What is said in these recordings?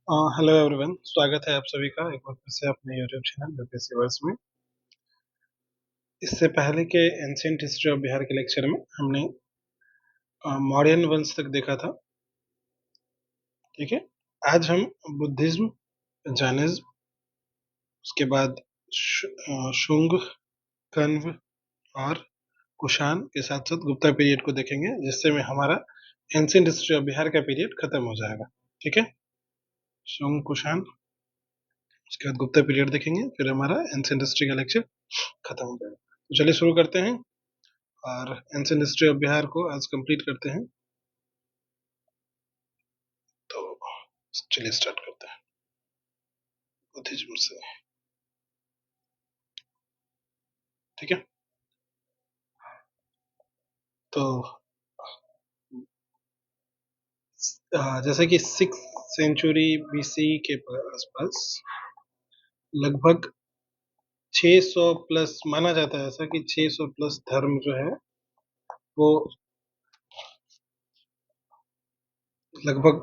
Hello everyone, स्वागत है आप सभी का एक बार फिर से अपने यूट्यूब चैनल यूपीएससी वर्स में। इससे पहले के एंशियंट हिस्ट्री ऑफ बिहार के लेक्चर में हमने मौर्यन वंश तक देखा था। ठीक है, आज हम बुद्धिज्म, जैनिज्म, उसके बाद शुंग, कण्व और कुषाण के साथ साथ गुप्ता पीरियड को देखेंगे, जिससे में हमारा एंशियंट हिस्ट्री ऑफ बिहार का पीरियड खत्म हो जाएगा। ठीक है, शुंग, कुषाण, उसके बाद गुप्ता पीरियड देखेंगे, फिर हमारा एंशियंट हिस्ट्री का लेक्चर खत्म हो जाएगा। तो चलिए शुरू करते हैं और एंशियंट हिस्ट्री ऑफ बिहार को आज कंप्लीट करते हैं। तो चलिए स्टार्ट करते हैं बुद्धिज्म से। ठीक है, तो जैसे कि 6th सेंचुरी बीसी के आसपास लगभग 600 प्लस माना जाता है, ऐसा कि 600 प्लस धर्म जो है वो लगभग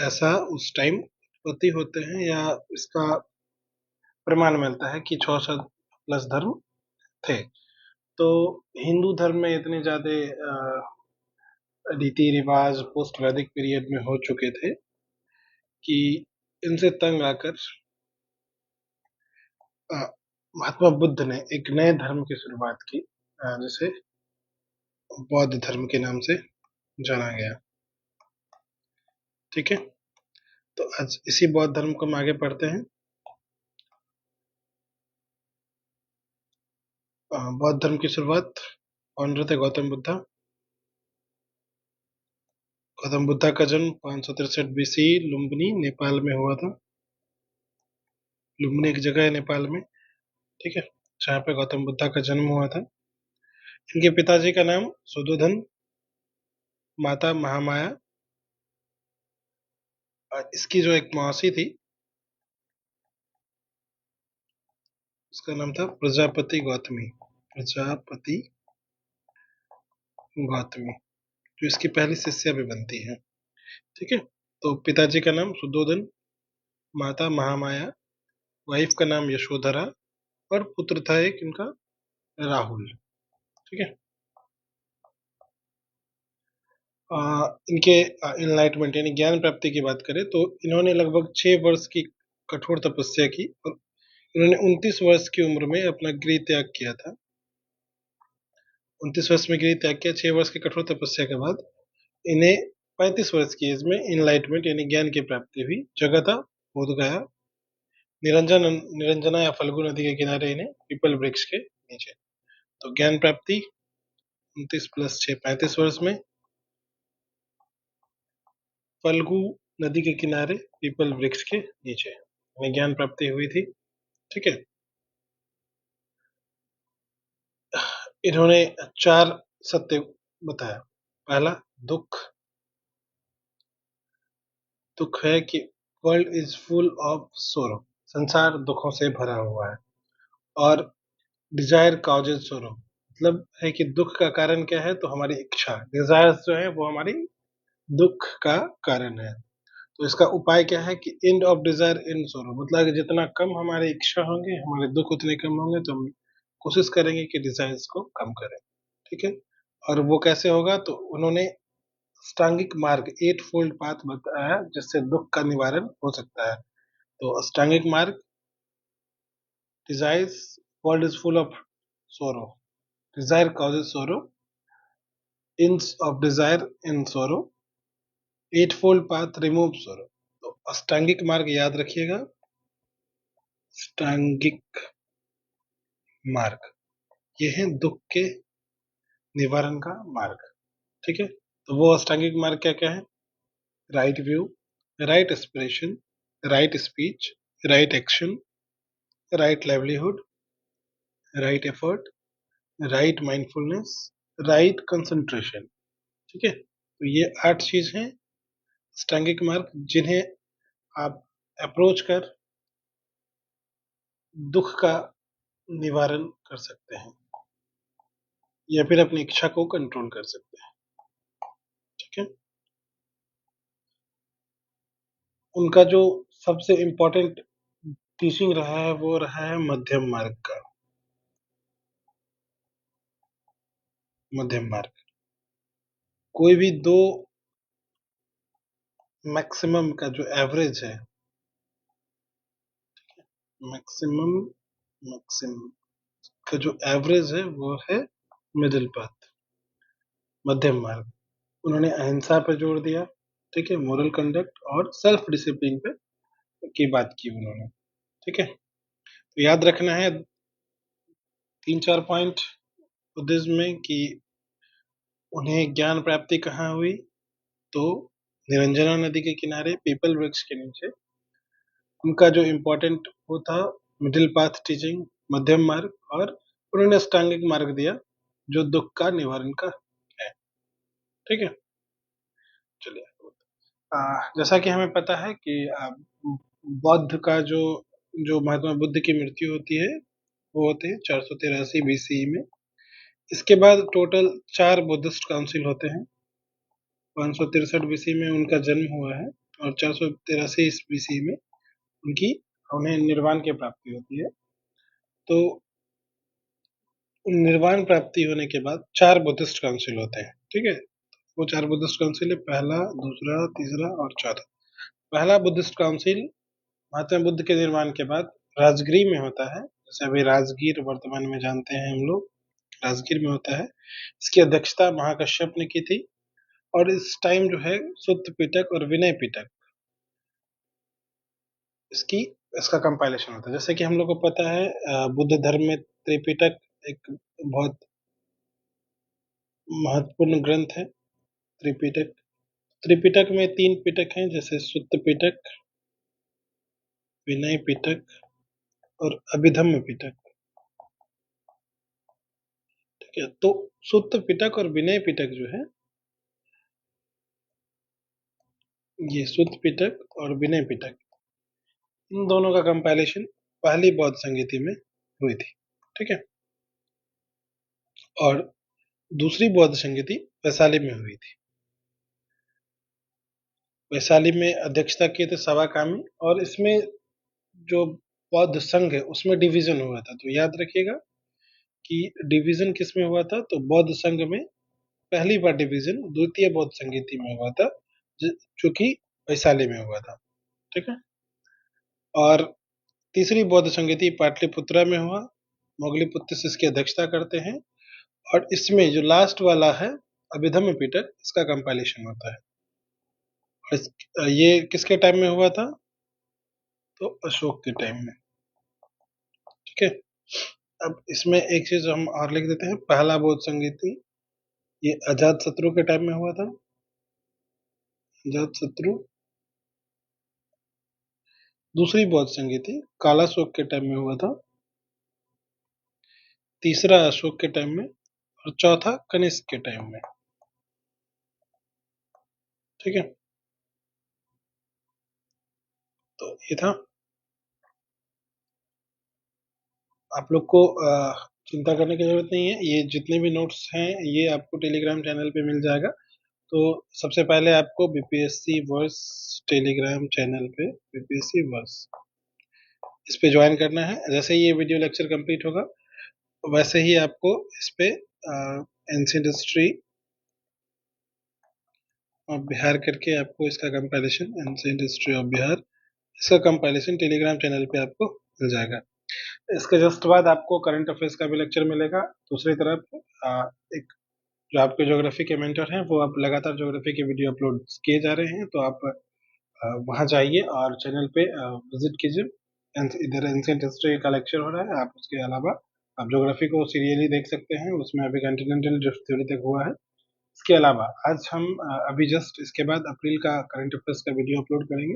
ऐसा उस टाइम उत्पत्ति होते हैं, या इसका प्रमाण मिलता है कि 600 प्लस धर्म थे। तो हिंदू धर्म में इतने ज्यादा रीति रिवाज पोस्ट वैदिक पीरियड में हो चुके थे कि इनसे तंग आकर अ, महात्मा बुद्ध ने एक नए धर्म की शुरुआत की, जिसे बौद्ध धर्म के नाम से जाना गया। ठीक है, तो आज इसी बौद्ध धर्म को हम आगे पढ़ते हैं। बौद्ध धर्म की शुरुआत फाउंडर थे गौतम बुद्धा। गौतम बुद्धा का जन्म 563 बीसी लुम्बिनी नेपाल में हुआ था। लुम्बिनी एक जगह है नेपाल में, ठीक है, जहाँ पे गौतम बुद्धा का जन्म हुआ था। इनके पिताजी का नाम सुदोधन, माता महामाया, और इसकी जो एक मौसी थी उसका नाम था प्रजापति गौतमी। प्रजापति गौतमी जो इसकी पहली शिष्या भी बनती है। ठीक है, तो पिताजी का नाम सुदोधन, माता महामाया, वाइफ का नाम यशोधरा, और पुत्र था एक इनका राहुल। ठीक है, इनके इनलाइटमेंट यानी ज्ञान प्राप्ति की बात करें तो इन्होंने लगभग 6 वर्ष की कठोर तपस्या की और इन्होंने 29 वर्ष की उम्र में अपना गृह त्याग किया था। 29 वर्ष में गृह त्याग किया, 6 वर्ष की कठोर तपस्या के बाद इन्हें 35 वर्ष की एज में इनलाइटमेंट यानी ज्ञान की प्राप्ति हुई। जगह था बोध गया, निरंजना या फल्गु नदी के किनारे इन्हें पीपल वृक्ष के नीचे। तो ज्ञान प्राप्ति 29 + 6 35 वर्ष में फल्गु नदी के किनारे पीपल वृक्ष के नीचे इन्हें ज्ञान प्राप्ति हुई थी। ठीक है, इन्होंने 4 सत्य बताया। पहला, दुख। दुख है कि वर्ल्ड इज फुल ऑफ सोरो, संसार दुखों से भरा हुआ है। और डिजायर कॉजेज सोरो, मतलब है कि दुख का कारण क्या है, तो हमारी इच्छा, डिजायर्स जो है वो हमारी दुख का कारण है। तो इसका उपाय क्या है कि एंड ऑफ डिजायर इन सोरो, मतलब कि जितना कम हमारी इच्छा होंगे हमारे दुख उतने कम होंगे, तो हम कोशिश करेंगे कि डिजायर्स को कम करें। ठीक है, और वो कैसे होगा, तो उन्होंने अष्टांगिक मार्ग 8 फोल्ड पाथ बताया जिससे दुख का निवारण हो सकता है। तो अष्टांगिक मार्ग, desires, world is full of sorrow, desire causes sorrow, ends of desire in sorrow, 8 fold path remove sorrow। तो अष्टांगिक मार्ग याद रखिएगा, अष्टांगिक मार्ग ये है दुख के निवारण का मार्ग। ठीक है, तो वो अष्टांगिक मार्ग क्या क्या है? Right view, right aspiration, right speech, right action, right livelihood, right effort, right mindfulness, right concentration. ठीक है, तो ये 8 चीज हैं अष्टांगिक मार्ग, जिन्हें आप अप्रोच कर दुख का निवारण कर सकते हैं या फिर अपनी इच्छा को कंट्रोल कर सकते हैं। ठीक है, उनका जो सबसे इम्पोर्टेंट टीचिंग रहा है वो रहा है मध्यम मार्ग का। मध्यम मार्ग, कोई भी दो मैक्सिमम का जो एवरेज है, मैक्सिमम मैक्सिमम का जो एवरेज है वो है मिडिल पाथ, मध्यम मार्ग। उन्होंने अहिंसा पे जोर दिया, ठीक है, मोरल कंडक्ट और सेल्फ डिसिप्लिन पे की बात की उन्होंने, ठीक है। तो याद रखना है 3-4 पॉइंट बुद्धिज्म में कि उन्हें ज्ञान प्राप्ति कहाँ हुई, तो निरंजना नदी के किनारे पीपल वृक्ष के नीचे। उनका जो इम्पोर्टेंट वो था मिडिल पाथ टीचिंग, मध्यम मार्ग, और उन्होंने अष्टांगिक मार्ग दिया जो दुख का निवारण का है, ठीक है। चलिए, जैसा कि हमें पता है कि बौद्ध का जो जो महात्मा बुद्ध की मृत्यु होती है वो होते हैं 483 बीसीई में। इसके बाद टोटल 4 बुद्धिस्ट काउंसिल होते हैं। 563 बीसी में उनका जन्म हुआ है और 483 बीसी में उनकी उन्हें निर्वाण की प्राप्ति होती है। तो निर्वाण प्राप्ति होने के बाद 4 बुद्धिस्ट काउंसिल होते हैं, ठीक है। वो 4 बुद्धिस्ट काउंसिल है, पहला, दूसरा, तीसरा और चौथा। पहला बुद्धिस्ट काउंसिल महात्मा बुद्ध के निर्माण के बाद राजगीर में होता है, जैसे अभी राजगीर वर्तमान में जानते हैं हम लोग, राजगीर में होता है। इसकी अध्यक्षता महाकश्यप ने की थी और इस टाइम जो है सुत्त पिटक और विनय पिटक इसकी इसका कंपाइलेशन होता है। जैसे कि हम लोग को पता है बुद्ध धर्म में त्रिपिटक एक बहुत महत्वपूर्ण ग्रंथ है। त्रिपिटक त्रिपिटक में 3 पिटक हैं, जैसे सुत्त पिटक, विनय पिटक और अभिधम्म पिटक, ठीक है। तो सुत्त पिटक और विनय पिटक जो है, ये सुत्त पिटक और विनय पिटक, इन दोनों का कंपाइलेशन पहली बौद्ध संगीति में हुई थी, ठीक है। और दूसरी बौद्ध संगीति वैशाली में हुई थी। वैशाली में अध्यक्षता किए थे सवाकामी, और इसमें जो बौद्ध संघ है उसमें डिवीजन हुआ था। तो याद रखिएगा कि डिवीजन किस में हुआ था, तो बौद्ध संघ में पहली बार डिवीजन द्वितीय बौद्ध संगीति में हुआ था, जो कि वैशाली में हुआ था, ठीक है। और तीसरी बौद्ध संगीति पाटलिपुत्रा में हुआ, मोगलीपुत्र इसकी अध्यक्षता करते हैं। और इसमें जो लास्ट वाला है अभिधम्म पिटक, इसका कंपाइलेशन होता है। इस, ये किसके टाइम में हुआ था, तो अशोक के टाइम में, ठीक है। अब इसमें एक चीज हम और लिख देते हैं, पहला बौद्ध संगीति ये अजात शत्रु के टाइम में हुआ था, अजात शत्रु। दूसरी बौद्ध संगीति कालाशोक के टाइम में हुआ था, तीसरा अशोक के टाइम में, और चौथा कनिष्क के टाइम में, ठीक है। तो ये था। आप लोग को चिंता करने की जरूरत नहीं है, ये जितने भी नोट्स हैं ये आपको टेलीग्राम चैनल पे मिल जाएगा। तो सबसे पहले आपको बीपीएससी वर्स टेलीग्राम चैनल पे, बीपीएससी वर्स, इस पे ज्वाइन करना है। जैसे ही ये वीडियो लेक्चर कंप्लीट होगा वैसे ही आपको इस पे एंशिएंट हिस्ट्री ऑफ बिहार करके आपको इसका compilation, ancient history of Bihar, इसका कंपाइलेशन टेलीग्राम चैनल पे आपको मिल जाएगा। इसके जस्ट बाद आपको करंट अफेयर्स का भी लेक्चर मिलेगा। दूसरी तरफ एक जो आपके ज्योग्राफी के मेंटर हैं वो आप लगातार ज्योग्राफी के वीडियो अपलोड किए जा रहे हैं, तो आप वहां जाइए और चैनल पे विजिट कीजिए। इधर एंशिएंट हिस्ट्री का लेक्चर हो रहा है, आप उसके अलावा आप ज्योग्राफी को सीरियली देख सकते हैं, उसमें अभी कॉन्टिनेंटल ड्रिफ्ट थ्योरी तक हुआ है। इसके अलावा आज हम अभी जस्ट इसके बाद अप्रैल का करंट अफेयर्स का वीडियो अपलोड करेंगे,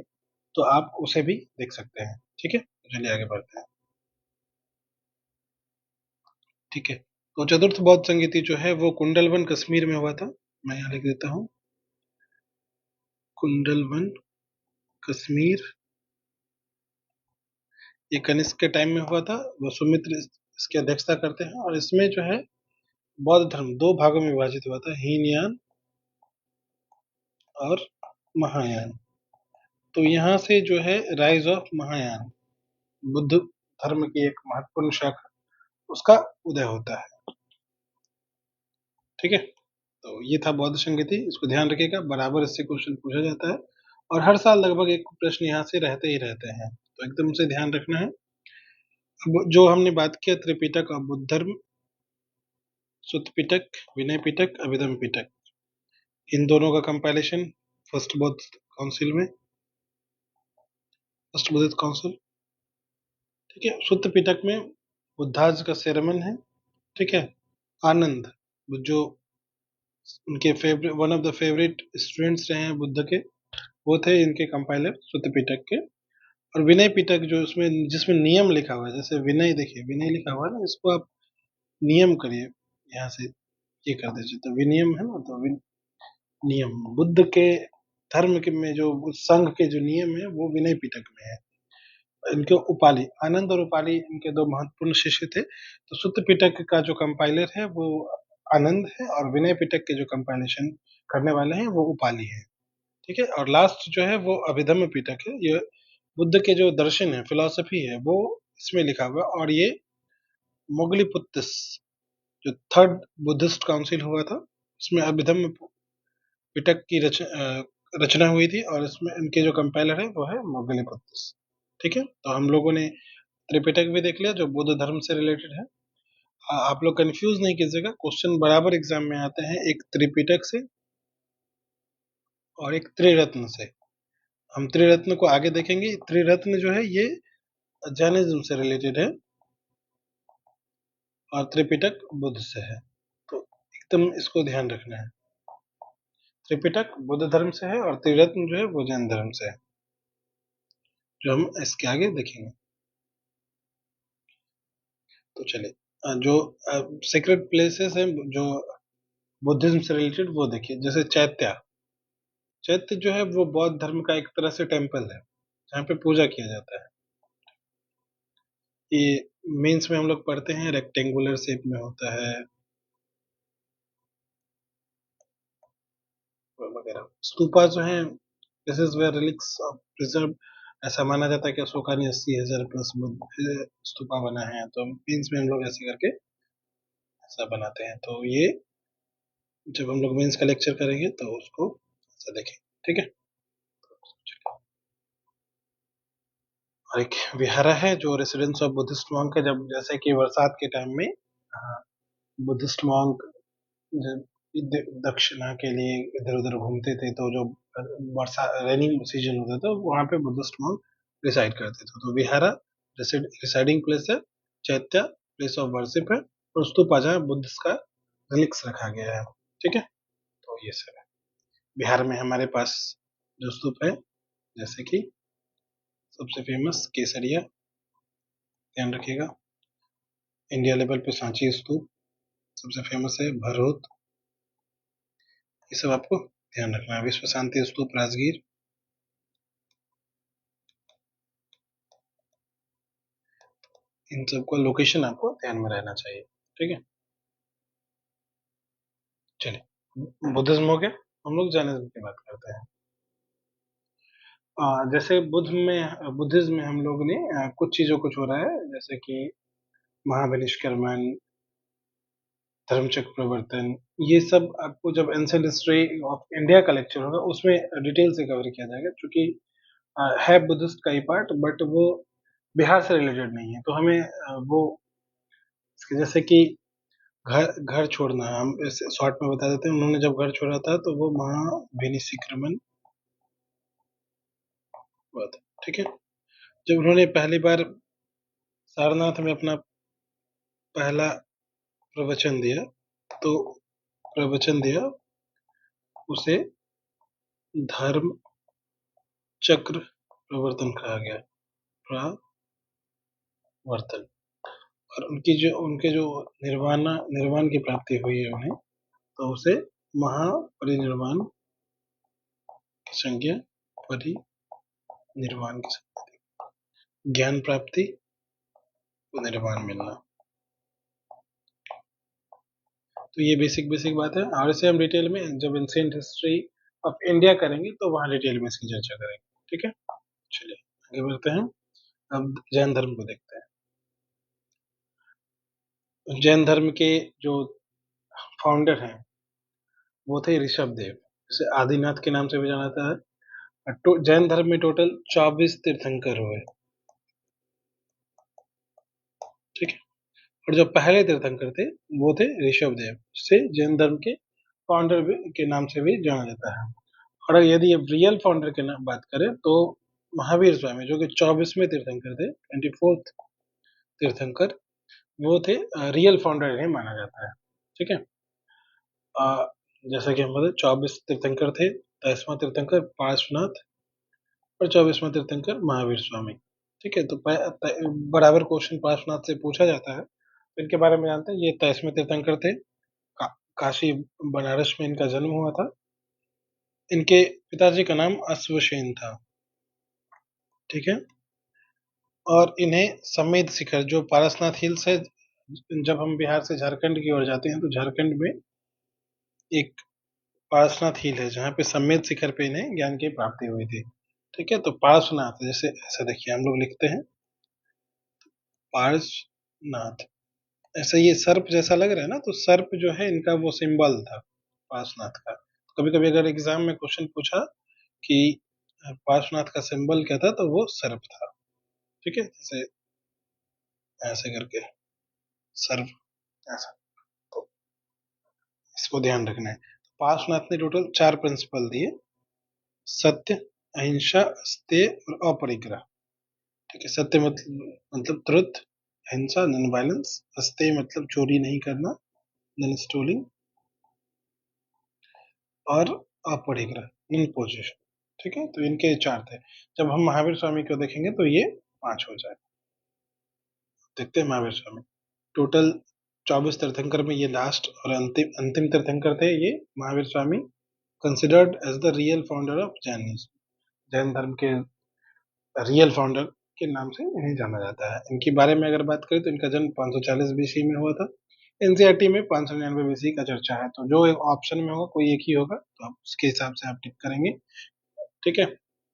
तो आप उसे भी देख सकते हैं, ठीक है। तो चलिए आगे बढ़ते हैं, ठीक है। तो चतुर्थ बौद्ध संगीति जो है वो कुंडलवन कश्मीर में हुआ था। मैं यहाँ लिख देता हूँ, कुंडलवन कश्मीर, ये कनिष्क के टाइम में हुआ था। वसुमित्र इसकी अध्यक्षता करते हैं, और इसमें जो है बौद्ध धर्म 2 भागों में विभाजित हुआ था, हीनयान और महायान। तो यहाँ से जो है राइज ऑफ महायान, बुद्ध धर्म की एक महत्वपूर्ण शाखा, उसका उदय होता है। ठीक है, तो ये था बौद्ध संगीति, इसको ध्यान रखिएगा, बराबर इससे क्वेश्चन पूछा जाता है और हर साल लगभग एक प्रश्न यहाँ से रहते ही रहते हैं, तो एकदम से ध्यान रखना है। अब जो हमने बात किया त्रिपिटक और बुद्ध धर्म, सुत्त पिटक, विनय पिटक, अभिधम पिटक, इन दोनों का कंपाइलेशन फर्स्ट बौद्ध काउंसिल में, फर्स्ट बुद्धिस्ट काउंसिल। ठीक है, सुत्त पिटक में बुद्धाज का सेरेमन है। ठीक है, आनंद जो उनके favourite, one of the favourite students रहे हैं बुद्ध के, वो थे इनके कंपाइलर सुत्त पिटक के। और विनय पिटक जो उसमें जिसमें नियम लिखा हुआ है, जैसे विनय, देखिए विनय लिखा हुआ है ना, इसको आप नियम करिए, यहाँ से ये कर दीजिए तो विनियम है ना, तो नियम बुद्ध के धर्म के में जो संघ के जो नियम है वो विनय पिटक में है। इनके उपालि आनंद और उपालि इनके दो महत्वपूर्ण शिष्य थे। तो सुत्त पिटक का जो कंपाइलर है वो आनंद है और विनय पिटक के जो कंपाइलेशन करने वाले हैं वो उपालि है। ठीक है, और लास्ट जो है वो अभिधम्म पिटक है, ये बुद्ध के जो दर्शन है, फिलॉसफी है, वो इसमें लिखा हुआ है। और ये मोगलीपुत्तस जो थर्ड बुद्धिस्ट काउंसिल हुआ था, इसमें अभिधम्म पिटक की रचना हुई थी और इसमें इनके जो कंपाइलर है वो है मोगलीपुत्तस। ठीक है, तो हम लोगों ने त्रिपिटक भी देख लिया जो बुद्ध धर्म से रिलेटेड है। आप लोग कंफ्यूज नहीं कीजिएगा, क्वेश्चन बराबर एग्जाम में आते हैं, एक त्रिपिटक से और एक त्रिरत्न से। हम त्रिरत्न को आगे देखेंगे। त्रिरत्न जो है ये जैनिज्म से रिलेटेड है और त्रिपिटक बुद्ध से है, तो एकदम इसको ध्यान रखना है। त्रिपिटक बुद्ध धर्म से है और त्रिरत्न जो है वो जैन धर्म से है, जो हम इसके आगे देखेंगे। तो चलिए, जो सीक्रेट प्लेसेस हैं जो बुद्धिज्म से रिलेटेड वो देखिए। जैसे चैत्य, चैत्य जो है वो बौद्ध धर्म का एक तरह से टेम्पल है जहाँ पे पूजा किया जाता है। ये मेंस में हम लोग पढ़ते हैं, रेक्टेंगुलर शेप में होता है वगैरह। स्तूपा जो है, this is where relics of preserve, ऐसा माना जाता है कि अशोका ने 80,000 प्लस स्तूपा बना है, तो मेंस में हम लोग ऐसे करके ऐसा बनाते हैं। तो ये जब हम लोग मेंस का लेक्चर करेंगे तो उसको ऐसा देखें। ठीक है, और एक विहारा है जो रेसिडेंस ऑफ बुद्धिस्ट मॉन्क है। जब जैसे कि बरसात के टाइम में बुद्धिस्ट मॉन्क जब दक्षिणा के लिए इधर उधर घूमते थे, तो जो वर्षा रेनी सीजन होता था वहां पे बुद्धिस्ट मॉन्क रिसाइड करते थे। तो विहारा रिसाइडिंग प्लेस है, चैत्य प्लेस ऑफ वर्शिप है, और स्तूपा जहाँ बुद्ध का रिलिक्स रखा गया है। ठीक है, तो ये सब है। बिहार में हमारे पास जो स्तूप है, जैसे कि सबसे फेमस केसरिया, ध्यान रखिएगा। इंडिया लेवल पे सांची स्तूप सबसे फेमस है, भरहुत, ये सब आपको ध्यान रखना है। विश्व शांति स्तूप राजगीर, इन सबका लोकेशन आपको ध्यान में रहना चाहिए। ठीक है, चलिए बुद्धिज्म हो गया, हम लोग जैनिज्म की बात करते हैं। जैसे बुद्धिज्म में हम लोग ने कुछ चीजों को छोड़ा है, जैसे कि महाबलिष्कर्मन, धर्मचक्र प्रवर्तन, ये सब आपको जब एंशिएंट हिस्ट्री ऑफ इंडिया का लेक्चर होगा उसमें डिटेल से कवर किया जाएगा, क्योंकि है बुद्धिस्ट का ही पार्ट, बट वो बिहार से रिलेटेड नहीं है, तो हमें वो जैसे कि घर घर छोड़ना, हम इसे शॉर्ट में बता देते हैं। उन्होंने जब घर छोड़ा था तो वो महाविनिसिक्रमन हुआ था। ठीक है, जब उन्होंने पहली बार सारनाथ में अपना पहला प्रवचन दिया, तो प्रवचन दिया उसे धर्म चक्र प्रवर्तन कहा गया, प्रवर्तन। और उनके जो निर्वाण की प्राप्ति हुई है उन्हें, तो उसे महापरिनिर्वाण की संज्ञा, परिनिर्वाण की संज्ञा, ज्ञान प्राप्ति, निर्वाण मिलना। तो ये बेसिक बेसिक बात है, और इसे हम डिटेल में जब एंशिएंट हिस्ट्री ऑफ इंडिया करेंगे तो वहां डिटेल में इसकी चर्चा करेंगे। ठीक है, चलिए आगे बढ़ते हैं। अब जैन धर्म को देखते हैं। जैन धर्म के जो फाउंडर हैं वो थे ऋषभ देव, जिसे आदिनाथ के नाम से भी जाना जाता है। जैन धर्म में टोटल 24 तीर्थंकर हुए। ठीक है, और जो पहले तीर्थंकर थे वो थे ऋषभ देव, जिसे जैन धर्म के फाउंडर के नाम से भी जाना जाता है। और यदि अब रियल फाउंडर की बात करें तो महावीर स्वामी, जो कि 24वें तीर्थंकर थे, 24th तीर्थंकर, वो थे रियल फाउंडर इन्हें माना जाता है। ठीक है, जैसा कि हम बोले 24 तीर्थंकर थे, 23वां तीर्थंकर पार्श्वनाथ और 24वां तीर्थंकर महावीर स्वामी। ठीक है, तो बराबर क्वेश्चन पार्श्वनाथ से पूछा जाता है, तो इनके बारे में जानते हैं। ये 23वें तीर्थंकर थे। काशी बनारस में इनका जन्म हुआ था। इनके पिताजी का नाम अश्वसेन था। ठीक है, और इन्हें समेत शिखर, जो पारसनाथ हिल्स है, जब हम बिहार से झारखंड की ओर जाते हैं तो झारखंड में एक पारसनाथ हिल है जहाँ पे समेत शिखर पे इन्हें ज्ञान की प्राप्ति हुई थी। ठीक है, तो पार्श्वनाथ, जैसे ऐसा देखिए हम लोग लिखते हैं पार्श्वनाथ, ऐसा ये सर्प जैसा लग रहा है ना, तो सर्प जो है इनका वो सिंबल था पार्श्वनाथ का। कभी कभी अगर एग्जाम में क्वेश्चन पूछा कि पार्श्वनाथ का सिंबल क्या था, तो वो सर्प था। ठीक है, जैसे ऐसे करके सर्प, ऐसा, तो इसको ध्यान रखना है। पार्श्वनाथ ने टोटल 4 प्रिंसिपल दिए: सत्य, अहिंसा, अस्तेय और अपरिग्रह। ठीक है, सत्य मतलब ट्रुथ, अहिंसा नॉन वायलेंस, अस्तेय मतलब चोरी नहीं करना, नॉन स्टोलिंग, और अपरिग्रह इन पोजिशन। ठीक है, तो इनके 4 थे। जब हम महावीर स्वामी को देखेंगे तो ये 5 हो जाए। देखते हैं महावीर स्वामी। टोटल 24 तीर्थंकर में ये लास्ट और अंतिम अंतिम तीर्थंकर थे ये Mahavir Swami, considered as the real founder of Jainism. Jain धर्म के रियल फाउंडर के नाम से इन्हें जाना जाता है। इनके बारे में अगर बात करें तो इनका जन्म 540 बीसी में हुआ था। एनसीईआरटी में 599 बीसी का चर्चा है, तो जो ऑप्शन में होगा कोई एक ही होगा, तो आप उसके हिसाब से आप टिक करेंगे। ठीक है,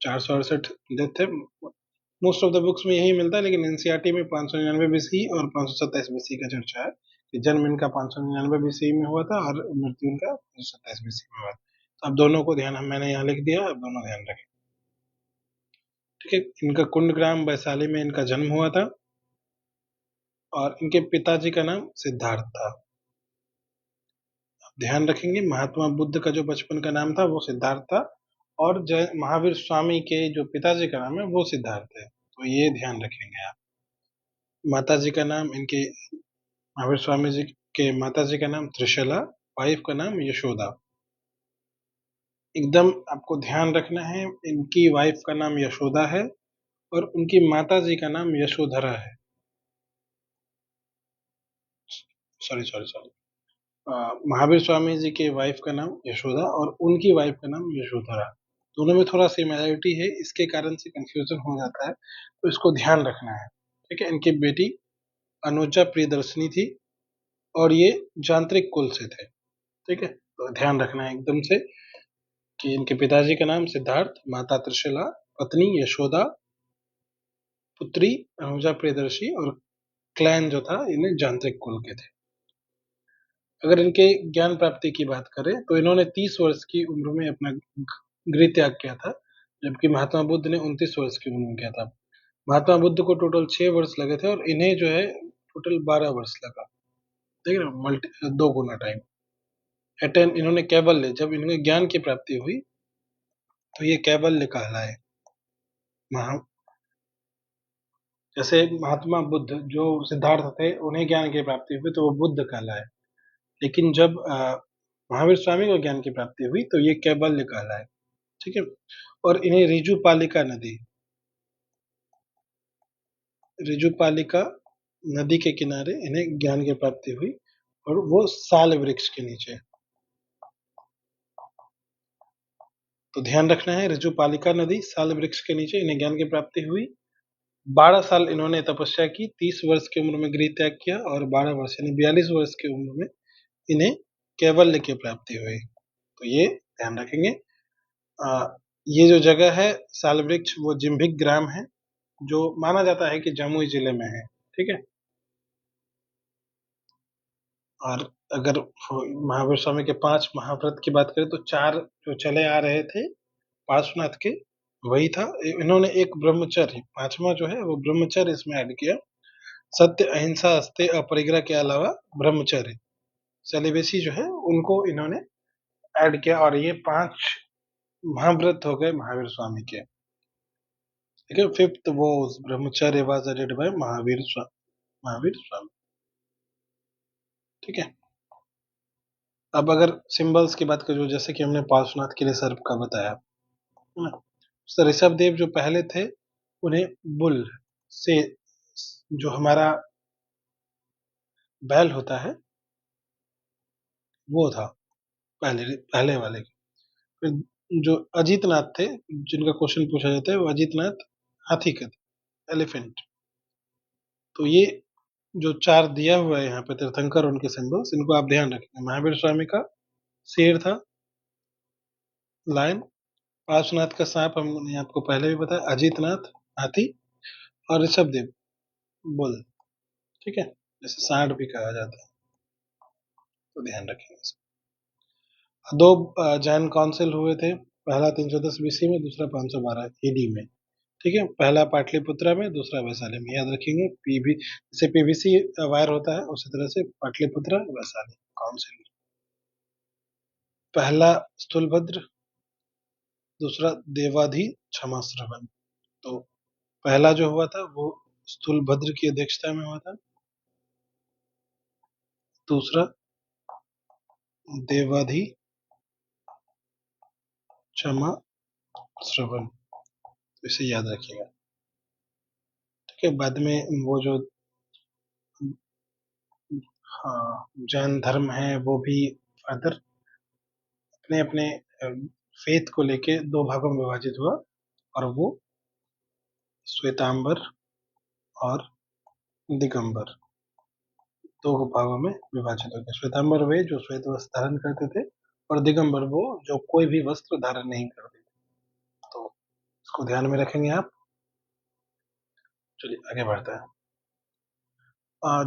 468 डेथ है। मोस्ट ऑफ द बुक्स में यही मिलता है, लेकिन एनसीईआरटी में 599 बीसी और 527 बीसी का चर्चा है कि जन्म इनका 599 बीसी में हुआ था और मृत्यु इनका 527 बीसी में हुआ था। तो अब दोनों को ध्यान, मैंने यहाँ लिख दिया, अब दोनों ध्यान रखें। ठीक है, इनका कुंडग्राम वैशाली में इनका जन्म हुआ था और इनके पिताजी का नाम सिद्धार्थ था। ध्यान रखेंगे, महात्मा बुद्ध का जो बचपन का नाम था वो सिद्धार्थ था, और जय महावीर स्वामी के जो पिताजी का नाम है वो सिद्धार्थ है, तो ये ध्यान रखेंगे आप। माता जी का नाम, इनके महावीर स्वामी जी के माता जी का नाम त्रिशला, वाइफ का नाम यशोदा। एकदम आपको ध्यान रखना है, इनकी वाइफ का नाम यशोदा है और उनकी माता जी का नाम यशोधरा है। Sorry sorry sorry, Mahavir Swami ji के वाइफ का नाम यशोदा और उनकी वाइफ का नाम यशोधरा। दोनों में थोड़ा सिमिलरिटी है, इसके कारण से कंफ्यूजन हो जाता है, तो इसको ध्यान रखना है। ठीक है, इनकी बेटी अनुजा प्रियदर्शनी थी और ये यांत्रिक कुल से थे। ठीक है, तो ध्यान रखना है एकदम से कि इनके पिताजी का नाम सिद्धार्थ, माता त्रिशला, पत्नी यशोदा, पुत्री अनुजा प्रियदर्शी, और क्लैन जो था इन्हें यांत्रिक कुल के थे। अगर इनके ज्ञान प्राप्ति की बात करें तो इन्होंने 30 वर्ष की उम्र में अपना गृह त्याग किया था, जबकि महात्मा बुद्ध ने 29 वर्ष की उम्र में किया था। महात्मा बुद्ध को टोटल 6 वर्ष लगे थे और इन्हें जो है टोटल 12 वर्ष लगा। देख रहे हो, मल्टी 2 गुना टाइम। अटेन इन्होंने कैवल्य, जब इन्हें ज्ञान की प्राप्ति हुई तो ये कैवल्य कहलाए। महा जैसे महात्मा बुद्ध जो सिद्धार्थ थे उन्हें ज्ञान की प्राप्ति हुई तो वो बुद्ध कहलाए, लेकिन जब महावीर स्वामी को ज्ञान की प्राप्ति हुई तो ये कैवल्य कहलाए। ठीक है, और इन्हें रिजुपालिका नदी के किनारे इन्हें ज्ञान की प्राप्ति हुई, और वो साल वृक्ष के नीचे। तो ध्यान रखना है, रिजुपालिका नदी, साल वृक्ष के नीचे इन्हें ज्ञान की प्राप्ति हुई। 12 साल इन्होंने तपस्या की, 30 वर्ष की उम्र में गृह त्याग किया और 12 वर्ष यानी 42 वर्ष की उम्र में इन्हें कैवल्य की प्राप्ति हुई। तो ये ध्यान रखेंगे। ये जो जगह है साल वृक्ष वो जिम्भिक ग्राम है, जो माना जाता है कि जमुई जिले में है। ठीक है। और अगर महावीर स्वामी के 5 महाव्रत की बात करें तो 4 जो चले आ रहे थे पार्श्वनाथ के, वही था। इन्होंने एक ब्रह्मचर्य, 5वां जो है वो ब्रह्मचर्य इसमें ऐड किया। सत्य, अहिंसा, अस्तेय, अपरिग्रह के अलावा ब्रह्मचर्य, सेलिबेसी जो है उनको इन्होंने ऐड किया, और ये 5 महाव्रत हो गए महावीर स्वामी के। ठीक है। फिफ्थ वो ब्रह्मचर्य was added by Mahavir Swami. ठीक है। अब अगर सिंबल्स की बात करें, जैसे कि हमने पार्श्वनाथ के लिए सर्प का बताया, है ना? तो ऋषभ देव जो पहले थे, उन्हें बुल से, जो हमारा बैल होता है वो था पहले पहले वाले के। फिर जो अजीतनाथ थे, जिनका क्वेश्चन पूछा जाता है, वो अजीतनाथ हाथी के थे, एलिफेंट। तो ये जो 4 दिया हुआ है यहाँ पे तीर्थंकर, उनके सिंबल्स, इनको आप ध्यान रखेंगे। महावीर स्वामी का शेर था, लायन। पार्श्वनाथ का सांप हमने आपको पहले भी बताया, अजीतनाथ हाथी, और ऋषभ देव बुल। ठीक है। जैसे सांड भी कहा जाता है, तो ध्यान रखेंगे इसको। 2 जैन काउंसिल हुए थे, पहला 310 बीसी में, दूसरा 512 एडी में। ठीक है। पहला पाटलिपुत्रा में, दूसरा वैशाली में। याद रखेंगे, पीवी जैसे पीवीसी वायर होता है, उसी तरह से पाटलिपुत्रा वैशाली काउंसिल। पहला स्थूलभद्र, दूसरा देवाधि क्षमा श्रवण। तो पहला जो हुआ था वो स्थूलभद्र की अध्यक्षता में हुआ था, दूसरा देवाधि क्षमा श्रवण। इसे याद रखिएगा। ठीक है। बाद में वो जो, हाँ, जैन धर्म है वो भी फर्दर अपने अपने फेथ को लेके 2 भागों में विभाजित हुआ, और वो श्वेतांबर और दिगंबर, 2 भागों में विभाजित हो गया। श्वेतांबर वे जो श्वेत वस्त्र धारण करते थे, और दिगंबर वो जो कोई भी वस्त्र धारण नहीं करते थे। तो इसको ध्यान में रखेंगे आप। चलिए आगे बढ़ते हैं।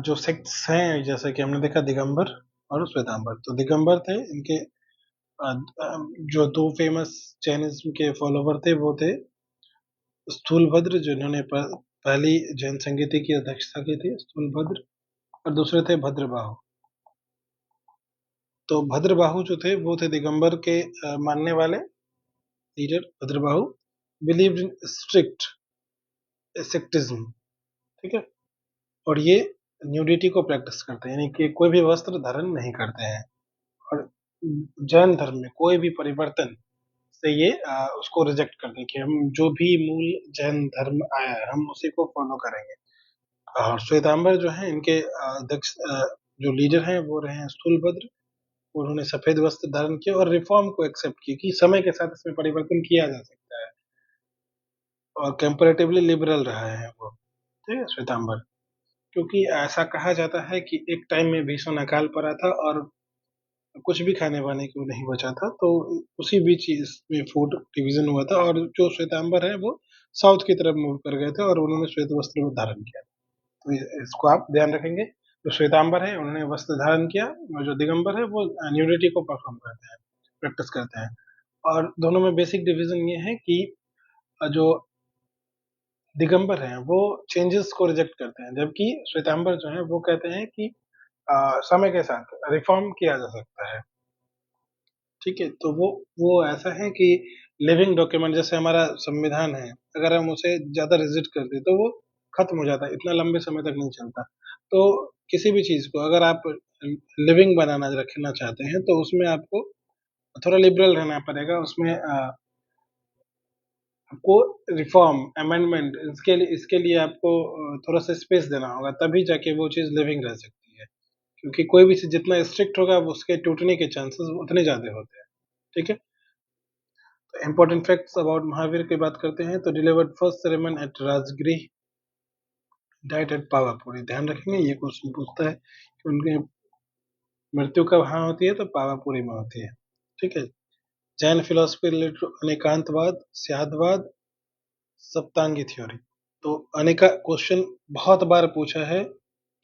जो सेक्ट्स हैं, जैसे कि हमने देखा दिगंबर और श्वेतांबर। तो दिगंबर थे, इनके अ, अ, जो 2 फेमस जैनिज्म के फॉलोवर थे वो थे स्थूलभद्र, जिन्होंने पहली जैन संगीति की अध्यक्षता की थी, स्थूलभद्र। और दूसरे थे भद्रबाहु। तो भद्रबाहु जो थे वो थे दिगंबर के मानने वाले leader. Bhadrabahu believed in strict asceticism. ठीक है। और ये न्यूडिटी को प्रैक्टिस करते हैं, यानी कि कोई भी वस्त्र धारण नहीं करते हैं। और जैन धर्म में कोई भी परिवर्तन से ये उसको रिजेक्ट करते हैं कि हम जो भी मूल जैन धर्म आया है हम उसी को फॉलो करेंगे। और श्वेतांबर जो है, इनके अध्यक्ष जो लीडर हैं वो रहे हैं स्थूलभद्र। उन्होंने सफेद वस्त्र धारण किया और रिफॉर्म को एक्सेप्ट किया कि समय के साथ इसमें परिवर्तन किया जा सकता है, और कंपैरेटिवली लिबरल रहा है वो। ठीक है, श्वेतांबर। क्योंकि ऐसा कहा जाता है कि एक टाइम में भीषण अकाल पड़ा था और कुछ भी खाने वाने को नहीं बचा था, तो उसी बीच इसमें फूड डिवीजन हुआ था, और जो श्वेतांबर है वो साउथ की तरफ मूव कर गए थे और उन्होंने श्वेत वस्त्र धारण किया। तो इसको आप ध्यान रखेंगे। जो श्वेतांबर है उन्होंने वस्त्र धारण किया, और जो दिगंबर है वो न्यूडिटी को परफॉर्म करते हैं, प्रैक्टिस करते हैं। और दोनों में बेसिक डिवीजन ये है कि जो दिगंबर हैं वो चेंजेस को रिजेक्ट करते हैं, जबकि श्वेतांबर जो है वो कहते हैं कि समय के साथ रिफॉर्म किया जा सकता है। ठीक है। तो वो ऐसा है कि लिविंग डॉक्यूमेंट, जैसे हमारा संविधान है, अगर हम उसे ज्यादा रिजिड कर दें तो वो खत्म हो जाता है, इतना लंबे समय तक नहीं चलता। तो किसी भी चीज को अगर आप लिविंग बनाना रखना चाहते हैं तो उसमें आपको थोड़ा लिबरल रहना पड़ेगा। उसमें आपको रिफॉर्म, अमेंडमेंट, इसके लिए आपको थोड़ा सा स्पेस देना होगा, तभी जाके वो चीज लिविंग रह सकती है। क्योंकि कोई भी चीज जितना स्ट्रिक्ट होगा उसके टूटने के चांसेस उतने ज्यादा होते हैं। ठीक है। इंपॉर्टेंट फैक्ट्स अबाउट महावीर की बात करते हैं, तो delivered first sermon at Rajgriha, died at Pawapuri. ध्यान रखेंगे, ये क्वेश्चन पूछता है कि उनकी मृत्यु कब वहां होती है, तो पावापुरी में होती है। ठीक है। Jain philosophy related to Anekantavada, Syadvada, Saptangi theory. तो अनेका क्वेश्चन बहुत बार पूछा है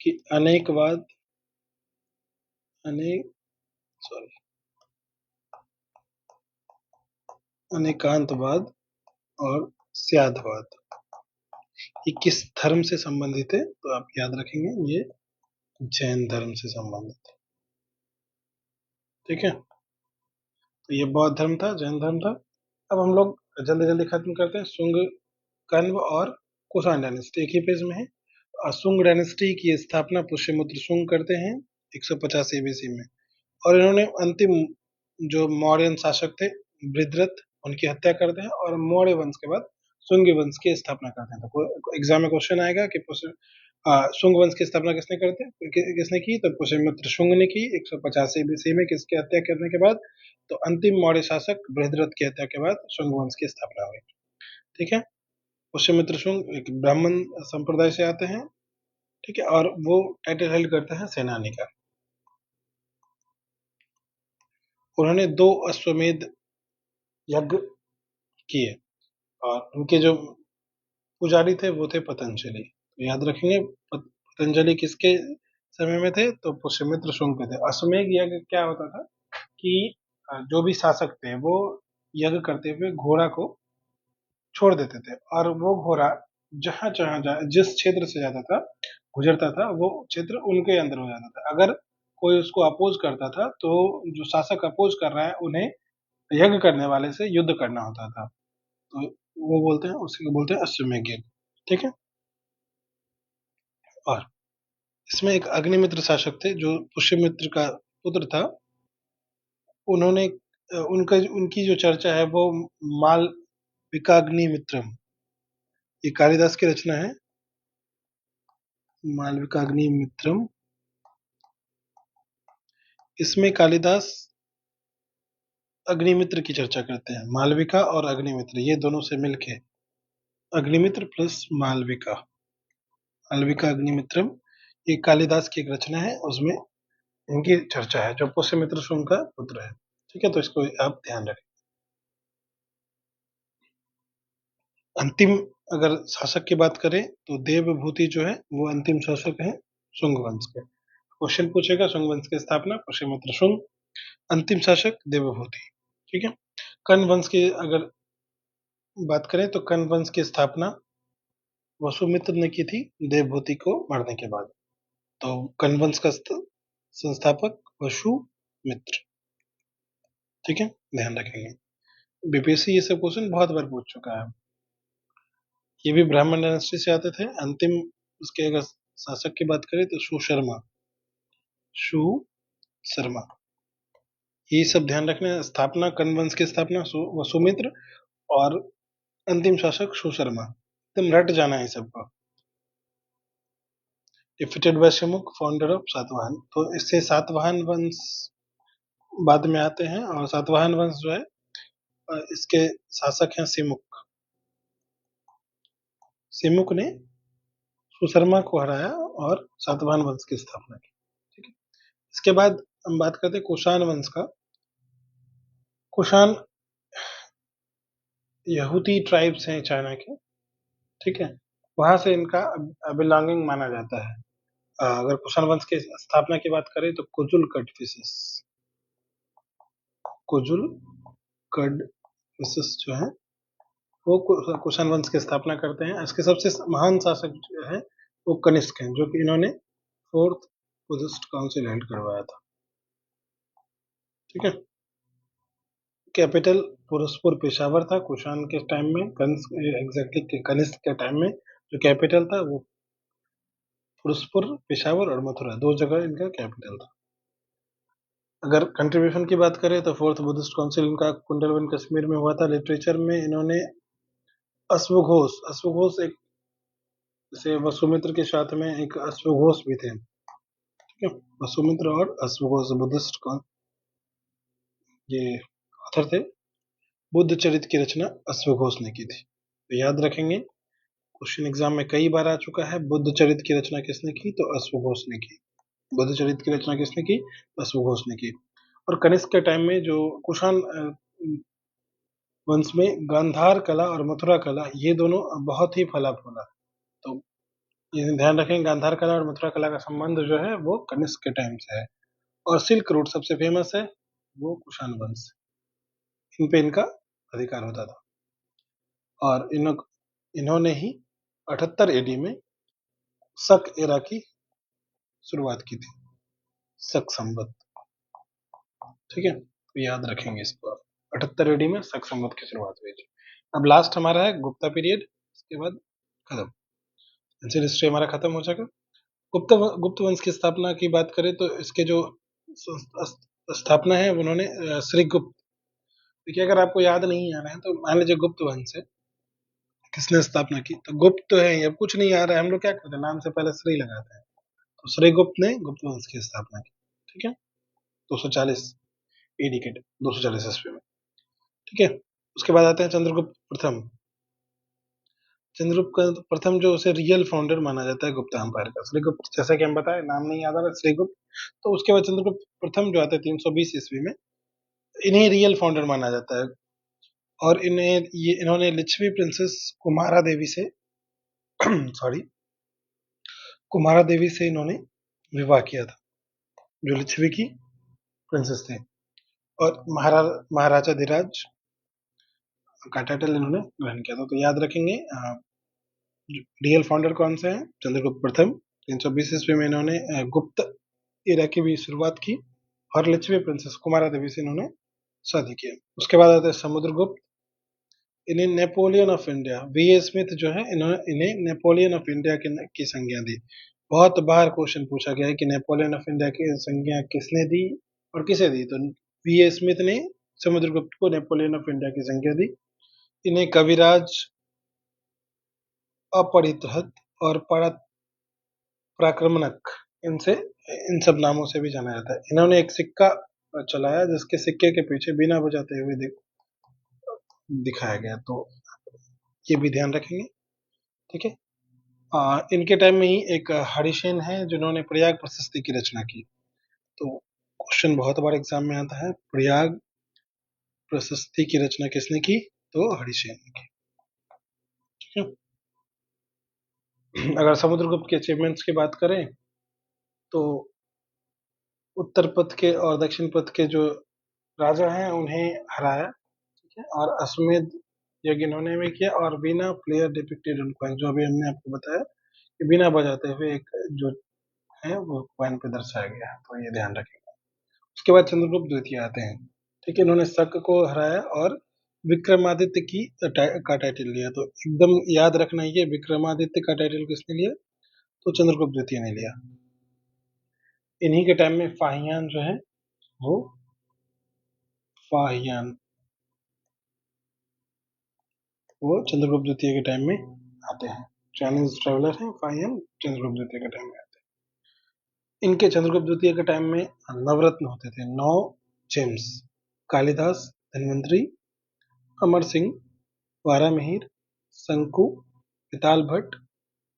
कि अनेकवाद, अनेक सॉरी अनेकांतवाद और स्यादवाद ये किस धर्म से संबंधित है? तो आप याद रखेंगे ये जैन धर्म से संबंधित है। ठीक है, तो ये बौद्ध धर्म था, जैन धर्म था। अब हम लोग जल्दी जल्दी खत्म करते हैं। शुंग, कण्व और कुषाण डायनेस्टी एक ही पेज में है। शुंग डायनेस्टी की स्थापना पुष्यमित्र शुंग करते हैं 185 बीसी में, और इन्होंने अंतिम जो मौर्यन शासक थे बृहद्रथ, उनकी हत्या करते हैं और मौर्य वंश के बाद शुंग वंश की स्थापना करते हैं। तो एग्जाम में क्वेश्चन आएगा कि शुंग वंश की स्थापना किसने करते किसने की? तो पुष्यमित्र शुंग ने की 185 बीसी में। किसकी हत्या करने के बाद? तो अंतिम मौर्य शासक बृहद्रथ की हत्या के बाद शुंग वंश की स्थापना हुई। ठीक है, पुष्यमित्र शुंग एक ब्राह्मण संप्रदाय से आते हैं। ठीक है, और वो टाइटल हेल्ड करते हैं सेनानी का। उन्होंने 2 अश्वमेध यज्ञ किए और उनके जो पुजारी थे वो थे पतंजलि। तो याद रखेंगे पतंजलि किसके समय में थे? तो पुष्यमित्र शुंग के थे। अश्वमेध यज्ञ क्या होता था कि जो भी शासक थे वो यज्ञ करते हुए घोड़ा को छोड़ देते थे, और वो घोड़ा जहां जहां जिस क्षेत्र से जाता था, गुजरता था, वो क्षेत्र उनके अंदर हो जाता था। अगर कोई उसको अपोज करता था तो जो शासक अपोज कर रहा है उन्हें यज्ञ करने वाले से युद्ध करना होता था। तो वो बोलते हैं, उसी को बोलते हैं अश्वमेध यज्ञ। ठीक है, और इसमें एक अग्निमित्र शासक थे जो पुष्यमित्र का पुत्र था। उन्होंने उनका उनकी जो चर्चा है वो मालविकाग्निमित्रम, ये कालिदास की रचना है। मालविकाग्निमित्रम, इसमें कालिदास अग्निमित्र की चर्चा करते हैं। मालविका और अग्निमित्र ये दोनों से मिलके अग्निमित्र प्लस मालविका, मालविका अग्निमित्रम, ये कालिदास की एक रचना है, उसमें इनकी चर्चा है, जो पुष्यमित्र शुंग का पुत्र है। ठीक है, तो इसको आप ध्यान रखें। अंतिम अगर शासक की बात करें तो देवभूति जो है वो अंतिम शासक है शुंग वंश के। क्वेश्चन पूछेगा शुंग वंश की स्थापना पुष्यमित्र शुंग, अंतिम शासक देवभूति। ठीक है, कण्व वंश की अगर बात करें तो कण्व वंश की स्थापना वसुमित्र ने की थी देवभूति को मरने के बाद। तो कण्व वंश का संस्थापक वसुमित्र। ठीक है, ध्यान रखेंगे। बीपीएससी ये सब क्वेश्चन बहुत बार पूछ चुका है। ये भी ब्राह्मण डायनेस्टी से आते थे। अंतिम उसके अगर शासक की बात करें तो सुशर्मा, सुशर्मा, ये सब ध्यान रखना है। स्थापना कण्व वंश की स्थापना वसुमित्र, और अंतिम शासक सुशर्मा, एकदम रट जाना है सबको। Defeated Vaishyamukh, founder of Satavahana. तो इससे सातवाहन वंश बाद में आते हैं, और सातवाहन वंश जो है इसके शासक हैं सिमुक। सिमुक ने सुशर्मा को हराया और सातवाहन वंश की स्थापना की। ठीक है, इसके बाद हम बात करते हैं कुषाण वंश का। कुषाण यहूदी ट्राइब्स हैं चाइना के। ठीक है, वहां से इनका बिलोंगिंग माना जाता है। अगर कुषाण वंश की स्थापना की बात करें तो कुजुल कडफिसेस, कुजुल कडफिसेस जो है वो कुषाण वंश की स्थापना करते हैं। इसके सबसे महान शासक जो है वो कनिष्क हैं, जो कि इन्होंने फोर्थ बुद्धिस्ट काउंसिल हेल्ड करवाया था। ठीक है, कैपिटल पुरस्पुर पेशावर था कुषाण के टाइम में। एग्जैक्टली कनिष्क के टाइम में जो कैपिटल था वो पुरस्पुर, पेशावर और मथुरा, 2 जगह इनका कैपिटल था। अगर कंट्रीब्यूशन की बात करें तो फोर्थ बुद्धिस्ट काउंसिल इनका कुंडलवन कश्मीर में हुआ था। लिटरेचर में इन्होंने अश्वघोष, अश्वघोष एक जैसे वसुमित्र के साथ में एक अश्वघोष भी थे। ठीक है, वसुमित्र और अश्वघोष बुद्धिस्ट का ये ऑथर थे। बुद्ध चरित्र की रचना अश्वघोष ने की थी। तो याद रखेंगे, क्वेश्चन एग्जाम में कई बार आ चुका है। बुद्ध चरित्र की रचना किसने की? तो अश्वघोष ने की। बुद्ध चरित्र की रचना किसने की? अश्वघोष ने की। और कनिष्क के टाइम में जो कुषाण वंश में गांधार कला और मथुरा कला ये दोनों बहुत ही फला फूला। तो ये ध्यान रखें, गांधार कला और मथुरा कला का संबंध जो है वो कनिष्क के टाइम से है। और सिल्क रूट सबसे फेमस है, वो कुषाण वंश, इन पे इनका अधिकार होता था। और इन्होंने ही 78 एडी में शक एरा की शुरुआत की थी, शक संवत। ठीक है, तो याद रखेंगे इसको आप। 78 एडी में शक संवत की शुरुआत हुई थी। अब लास्ट हमारा है गुप्ता पीरियड, इसके बाद खत्म, एंशिएंट हिस्ट्री हमारा खत्म हो जाएगा। गुप्त वंश की स्थापना की बात करें तो इसके जो स्थापना है उन्होंने श्री गुप्त। देखिए, अगर आपको याद नहीं आ रहा है तो मान लीजिए गुप्त वंश है, किसने स्थापना की, तो गुप्त तो है, अब कुछ नहीं आ रहा है, हम लोग क्या करते हैं, नाम से पहले श्री लगाते हैं। तो श्री गुप्त ने गुप्त वंश की स्थापना की। ठीक है, 240 एडी के 240 ईस्वी में। ठीक है, उसके बाद आते हैं चंद्रगुप्त प्रथम। चंद्रगुप्त प्रथम जो उसे रियल फाउंडर माना जाता है गुप्ता एम्पायर का, श्रीगुप्त जैसा कि हम बताए, नाम नहीं याद आ रहा, श्रीगुप्त। तो उसके बाद चंद्रगुप्त प्रथम जो आते हैं 320 ईस्वी में, इन्हें रियल फाउंडर माना जाता है। और इन्होंने लिच्छवी प्रिंसेस कुमारा देवी से सॉरी कुमारा देवी से इन्होंने विवाह किया था, जो लिच्छवी की प्रिंसेस थे। और महाराजा धीराज का टाइटल इन्होंने ग्रहण किया था। तो याद रखेंगे, रियल फाउंडर कौन से हैं, चंद्रगुप्त प्रथम। 320 ईस्वी में इन्होंने गुप्त एरा की भी शुरुआत की, और लिच्छवी प्रिंसेस कुमारा देवी से इन्होंने शादी किया। उसके बाद आते हैं समुद्रगुप्त। इन्हें Napoleon of India, V A Smith जो है, इन्हें नेपोलियन ऑफ इंडिया की संज्ञा दी। बहुत बार क्वेश्चन पूछा गया है कि नेपोलियन ऑफ इंडिया की संज्ञा किसने दी और किसे दी, तो वी ए स्मिथ ने समुद्रगुप्त को नेपोलियन ऑफ इंडिया की संज्ञा दी। इन्हें कविराज, अपरितहत और पराक्रमनक, इन सब नामों से भी जाना जाता है। इन्होंने एक सिक्का चलाया जिसके सिक्के के पीछे बीना बजाते हुए दिखाया गया, तो ये भी ध्यान रखेंगे। ठीक है, इनके टाइम में ही एक हरिसेन है जिन्होंने प्रयाग प्रशस्ति की रचना की। तो क्वेश्चन बहुत बार एग्जाम में आता है, प्रयाग प्रशस्ति की रचना किसने की, तो हरिसेन ने की। ठीक है, अगर समुद्रगुप्त के अचीवमेंट्स की बात करें तो उत्तर पथ के और दक्षिण पथ के जो राजा हैं उन्हें हराया। ठीक है, और अश्वमेध यज्ञ इन्होंने भी किया, और बिना प्लेयर डिपिक्टेड ऑन कॉइन, जो अभी हमने आपको बताया कि बिना बजाते हुए एक जो है वो कॉइन पे दर्शाया गया है, तो ये ध्यान रखेंगे। उसके बाद चंद्रगुप्त द्वितीय आते हैं। ठीक है, इन्होंने शक को हराया और विक्रमादित्य का टाइटल लिया। तो एकदम याद रखना, ये विक्रमादित्य का टाइटल किसने लिया, तो चंद्रगुप्त द्वितीय ने लिया। इन्हीं के टाइम में फाहियान जो है वो फाहियान वो चंद्रगुप्त द्वितीय के टाइम में आते हैं। चाइनीज ट्रेवलर हैं फाहियान, चंद्रगुप्त द्वितीय के टाइम में आते हैं। इनके चंद्रगुप्त द्वितीय के टाइम में नवरत्न होते थे, 9 जेम्स, कालिदास, धन्वंतरी, अमर सिंह, वारामिहिर, शंकु, पिताल भट्ट,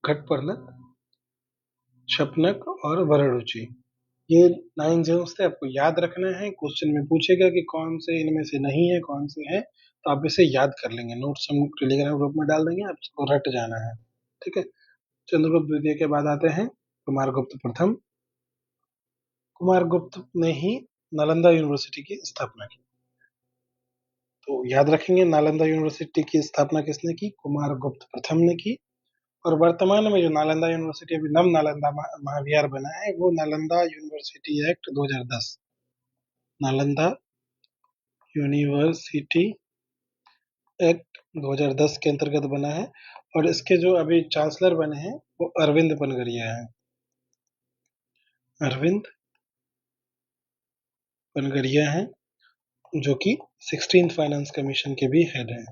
घटपर्णक, शपनक और वररुचि। ये 9 जेम्स थे, आपको याद रखना है। क्वेश्चन में पूछेगा कि कौन से इनमें से नहीं है, कौन से है, तो आप इसे याद कर लेंगे, नोट्स हम टेलीग्राम ग्रुप में डाल देंगे, आप इसको रट जाना है। ठीक है, चंद्रगुप्त द्वितीय के बाद आते हैं कुमारगुप्त प्रथम। कुमारगुप्त ने ही नालंदा यूनिवर्सिटी की स्थापना की। तो याद रखेंगे, नालंदा यूनिवर्सिटी की स्थापना किसने की, कुमारगुप्त प्रथम ने की। और वर्तमान में जो नालंदा यूनिवर्सिटी अभी नव नालंदा महाविहार बना है, वो Nalanda university act 2010, Nalanda university act 2010 के अंतर्गत बना है। और इसके जो अभी चांसलर बने हैं वो अरविंद पनगरिया हैं, अरविंद पनगरिया हैं, जो कि 16th फाइनेंस कमीशन के भी हेड हैं।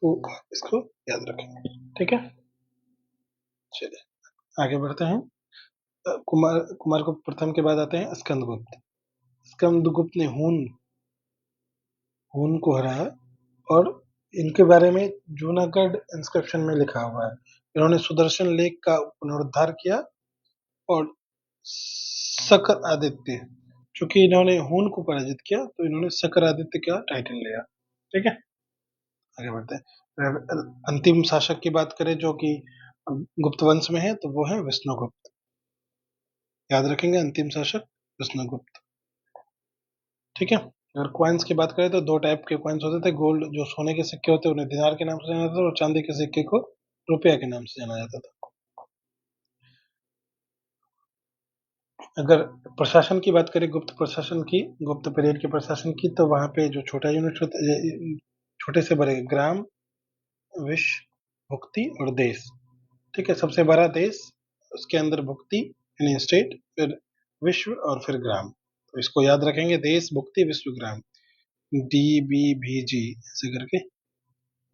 तो इसको याद रखेंगे। ठीक है, चलिए आगे बढ़ते हैं। कुमारगुप्त प्रथम के बाद आते हैं स्कंदगुप्त। स्कंदगुप्त ने हून को हराया, और इनके बारे में जूनागढ़ इंस्क्रिप्शन में लिखा हुआ है। इन्होंने सुदर्शन लेक का पुनरुद्धार किया, और सकर आदित्य चूंकि इन्होंने हून को पराजित किया तो इन्होंने शकरादित्य का टाइटल लिया। ठीक है, आगे बढ़ते हैं। अंतिम शासक की बात करें जो कि गुप्त वंश में है तो वो है विष्णुगुप्त। याद रखेंगे, अंतिम शासक विष्णुगुप्त। ठीक है, अगर कॉइन्स की बात करें तो दो टाइप के कॉइन्स होते थे। गोल्ड जो सोने के सिक्के होते उन्हें दिनार के नाम से जाना जाता था, और चांदी के सिक्के को रुपया के नाम से जाना जाता था। अगर प्रशासन की बात करें, गुप्त प्रशासन की, गुप्त पीरियड के प्रशासन की, तो वहां पे जो छोटा यूनिट होता है, छोटे से बड़े, ग्राम, विश्व, भुक्ति और देश। ठीक है, सबसे बड़ा देश, उसके अंदर भुक्ति यानी स्टेट, फिर विश्व और फिर ग्राम। तो इसको याद रखेंगे, देश, भुक्ति, विश्व, ग्राम, DBVG ऐसे करके,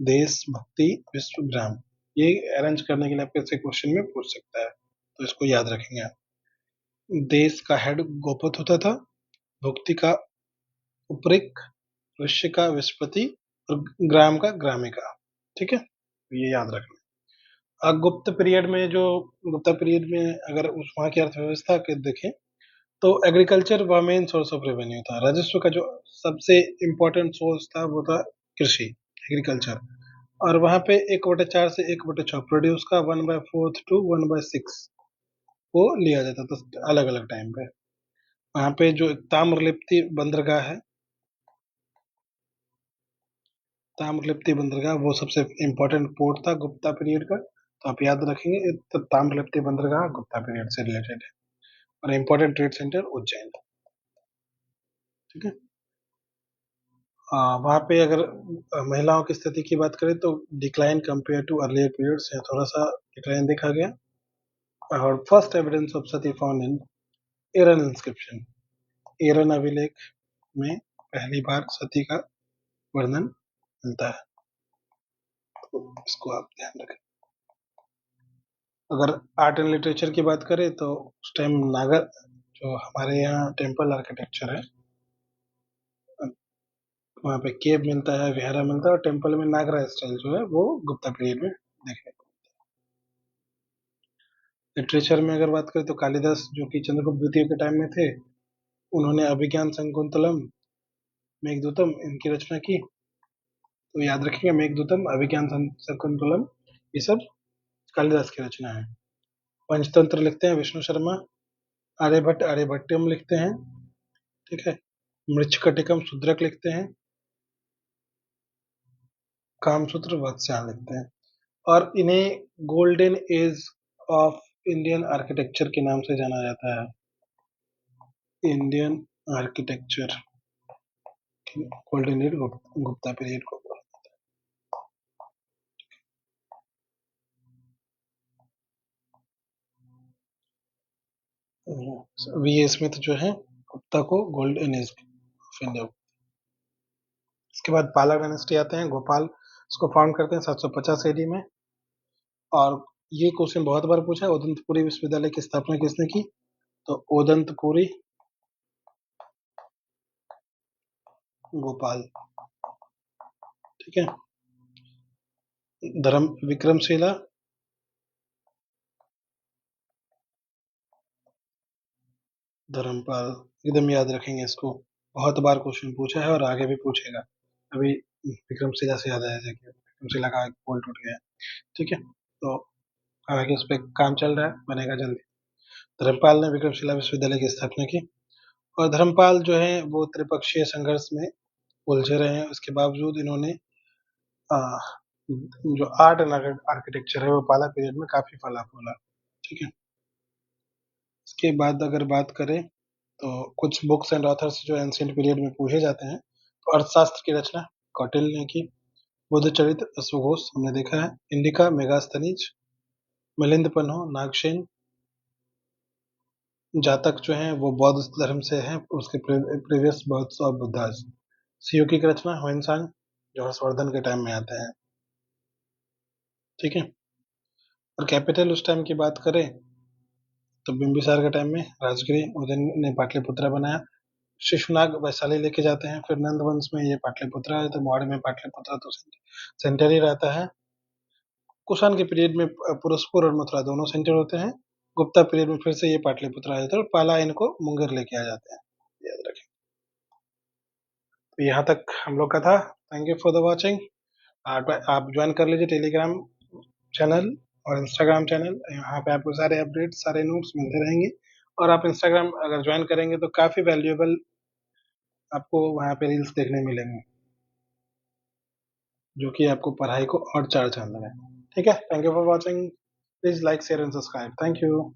देश, भक्ति, विश्व, ग्राम। ये अरेंज करने के लिए आपके से क्वेश्चन में पूछ सकता है, तो इसको याद रखेंगे आप। देश का हेड गोपत होता था, भुक्ति का उपरिक, विश्व का विस्पति और ग्राम का ग्रामिका। ठीक है, तो ये याद रखना। गुप्त पीरियड में जो, गुप्ता पीरियड में अगर उस वहाँ की अर्थव्यवस्था के देखें तो एग्रीकल्चर व मेन सोर्स ऑफ रेवेन्यू था। राजस्व का जो सबसे इम्पोर्टेंट सोर्स था वो था कृषि, एग्रीकल्चर। और वहाँ पे 1/4 से 1/6 प्रोड्यूस का 1/4 टू 1/6 वो लिया जाता था अलग अलग टाइम पे। वहाँ पे जो ताम्रलिप्ति बंदरगाह है, ताम्रलिप्ति बंदरगाह वो सबसे इम्पोर्टेंट पोर्ट था गुप्ता पीरियड का। तो आप याद रखेंगे, तो ताम्रलिप्ति बंदरगाह गुप्ता पीरियड से रिलेटेड है। और इम्पोर्टेंट ट्रेड सेंटर उज्जैन। ठीक है, वहाँ पे अगर महिलाओं की स्थिति की बात करें तो decline compare to earlier periods, या थोड़ा सा डिक्लाइन देखा गया। और first evidence of sati found in Eran inscription, Eran अभिलेख में पहली बार सती का वर्णन मिलता है, तो इसको आप ध्यान रखें। अगर आर्ट एंड लिटरेचर की बात करें तो उस टाइम नागर, जो हमारे यहाँ टेम्पल आर्किटेक्चर है, वहाँ पे केव मिलता है, विहारा मिलता है, और टेम्पल में नागरा स्टाइल जो है वो गुप्ता पीरियड में देखने को। लिटरेचर में अगर बात करें तो कालिदास जो कि चंद्रगुप्त द्वितीय के टाइम में थे, उन्होंने अभिज्ञान शकुंतलम, मेघदूतम इनकी रचना की। तो याद रखिएगा, मेघदूतम, अभिज्ञान शकुंतलम, ये सब कालिदास की रचना है। पंचतंत्र लिखते हैं विष्णु शर्मा। आर्यभट्ट आर्यभट्टम लिखते हैं। ठीक है, मृच्छकटिकम शूद्रक लिखते हैं। कामसूत्र वात्स्यायन लिखते हैं। और इन्हें golden age of Indian architecture के नाम से जाना जाता है। Indian architecture, golden age, Gupta period को। वी स्मिथ जो है गुप्ता को गोल्डन एज ऑफ इंडिया। इसके बाद पाला डायनेस्टी आते हैं, गोपाल इसको फाउंड करते हैं 750 AD में। और ये क्वेश्चन बहुत बार पूछा है, ओदंतपुरी विश्वविद्यालय की स्थापना किसने की? तो ओदंतपुरी गोपाल। ठीक है, धर्म विक्रमशिला, धर्मपाल। एकदम याद रखेंगे इसको, बहुत बार क्वेश्चन पूछा है और आगे भी पूछेगा। अभी विक्रमशिला से याद आया था कि विक्रमशिला का पोल टूट गया। ठीक है, तो हालांकि उस पर काम चल रहा है, बनेगा जल्दी। धर्मपाल ने विक्रमशिला विश्वविद्यालय की स्थापना की। और धर्मपाल जो है वो त्रिपक्षीय संघर्ष में उलझे रहे हैं, उसके बावजूद इन्होंने आ, जो आर्ट एंड आर्किटेक्चर है वो पाला पीरियड में काफी फला फूला। ठीक है, इसके बाद अगर बात करें तो कुछ बुक्स एंड ऑथर्स जो एंशियंट पीरियड में पूछे जाते हैं, तो अर्थशास्त्र की रचना कौटिल्य ने की। बुद्ध चरित्र अश्वघोष हमने देखा है। इंडिका मेगास्थनीज, मिलिंद पन्हो, नागसेन। जातक जो है वो बौद्ध धर्म से है, उसके प्रीवियस बर्थ ऑफ बुद्धास। सियुकी की रचना ह्वेनसांग, जो हर्षवर्धन के टाइम में आते हैं। ठीक है, और कैपिटल उस टाइम की बात करें तो बिंबिसार के टाइम में राजगिरी, उदयन ने पाटलिपुत्रा बनाया। शिशुनाग वैशाली लेके जाते हैं। फिर नंद वंश में ये पाटलिपुत्रा है, तो मौर्य में पाटलिपुत्रा तो सेंटर ही रहता है। कुषाण के पीरियड में पुरस्पुर और मथुरा दोनों सेंटर होते हैं। गुप्ता पीरियड में फिर से ये पाटलिपुत्रा आ जाता है, और पाला इनको मुंगेर लेके आ जाते हैं। याद रखें। तो यहाँ तक हम लोग का था। Thank you for the watching. आप ज्वाइन कर लीजिए टेलीग्राम चैनल और इंस्टाग्राम चैनल। यहाँ पे आपको सारे अपडेट, सारे नोट्स मिलते रहेंगे। और आप इंस्टाग्राम अगर ज्वाइन करेंगे तो काफ़ी वैल्यूएबल आपको वहाँ पे रील्स देखने मिलेंगे, जो कि आपको पढ़ाई को और चार चांद लगाए। ठीक है, thank you for watching. Please like, share and subscribe. Thank you.